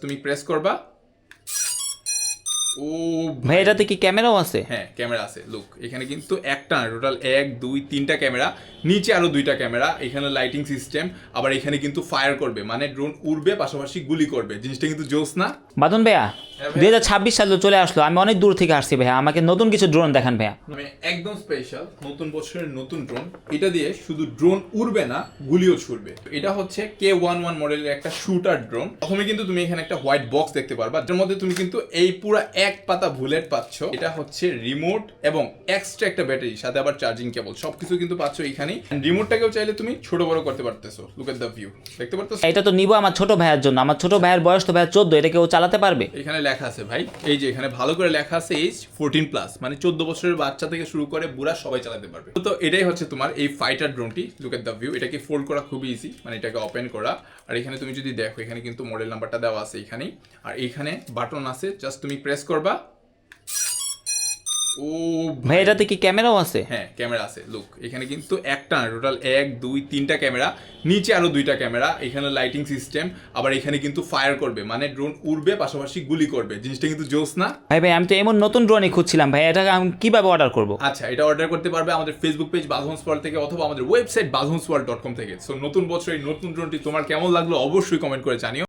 তুমি প্রেস করবা। ও ভাই এটাতে কি ক্যামেরাও আছে? হ্যাঁ ক্যামেরা আছে। লুক এখানে কিন্তু একটা না, টোটাল 1 2 3টা ক্যামেরা, নিচে আরো 2টা ক্যামেরা, এখানে লাইটিং সিস্টেম, আবার এখানে কিন্তু ফায়ার করবে, মানে ড্রোন উড়বে পাশাপাশি গুলি করবে। জিনিসটা কিন্তু জোস না? বাদন ভাইয়া হ্যাঁ ভাইয়া। 2026 সালে চলে আসলো, আমি অনেক দূর থেকে আসছি ভাইয়া, আমাকে নতুন কিছু ড্রোন দেখান ভাইয়া। মানে একদম স্পেশাল নতুন বছরের নতুন ড্রোন। এটা দিয়ে শুধু ড্রোন উড়বে না, গুলিও ছুড়বে। এটা হচ্ছে K11 মডেলের একটা শুটার ড্রোন। প্রথমে কিন্তু তুমি এখানে একটা হোয়াইট বক্স দেখতে পারবা, যার মধ্যে তুমি কিন্তু এই পুরো এক পাতা বুলেট পাচ্ছ। এটা হচ্ছে রিমোট এবং এক্সট্রা একটা ব্যাটারি, সাথে আবার চার্জিং কেবল, সবকিছু কিন্তু পাচ্ছ এখানেই। রিমোটটাকেও চাইলে তুমি ছোট বড় করতে পারতেছো। লুক এট দ্য ভিউ, দেখতে পারতেছো? এটা তো নিবো আমার ছোট ভাইয়ের জন্য, আমার ছোট ভাইয়ের বয়স তো ভাইয়া 14, এটা কেউ চালাতে পারবে? এখানে লেখা আছে ভাই, এই যে এখানে ভালো করে লেখা আছে এজ 14+, মানে 14 বছরের বাচ্চা থেকে শুরু করে বুড়া সবাই চালাতে পারবে। তো এটাই হচ্ছে তোমার এই ফাইটার ড্রোনটি। লুক এট দ্য ভিউ, এটাকে ফোল্ড করা খুবই ইজি, মানে এটাকে ওপেন করা। আর এখানে তুমি যদি দেখো, এখানে কিন্তু মডেল নাম্বারটা দেওয়া আছে এখানেই, আর এইখানে বাটন আছে, জাস্ট তুমি প্রেস করবা। ও ভাই এটাতে কি ক্যামেরাও আছে? হ্যাঁ ক্যামেরা আছে। লুক এখানে কিন্তু একটা না, টোটাল 1 2 3টা ক্যামেরা, নিচে আরো 2টা ক্যামেরা, এখানে লাইটিং সিস্টেম, আবার এখানে কিন্তু ফায়ার করবে, মানে ড্রোন উড়বে পাশাপাশি গুলি করবে। জিনিসটা কিন্তু জোস না? ভাই আমি তো এমন নতুন ড্রোনই খুঁজছিলাম ভাই, এটা আমি কিভাবে অর্ডার করব? আচ্ছা, এটা অর্ডার করতে পারবে আমাদের ফেসবুক পেজ বাজহংস ওয়ার্ল্ড থেকে, অথবা আমাদের ওয়েবসাইট bazhonsworld.com থেকে। সো নতুন বছর এই নতুন ড্রোনটি তোমার কেমন লাগলো অবশ্যই কমেন্ট করে জানিও।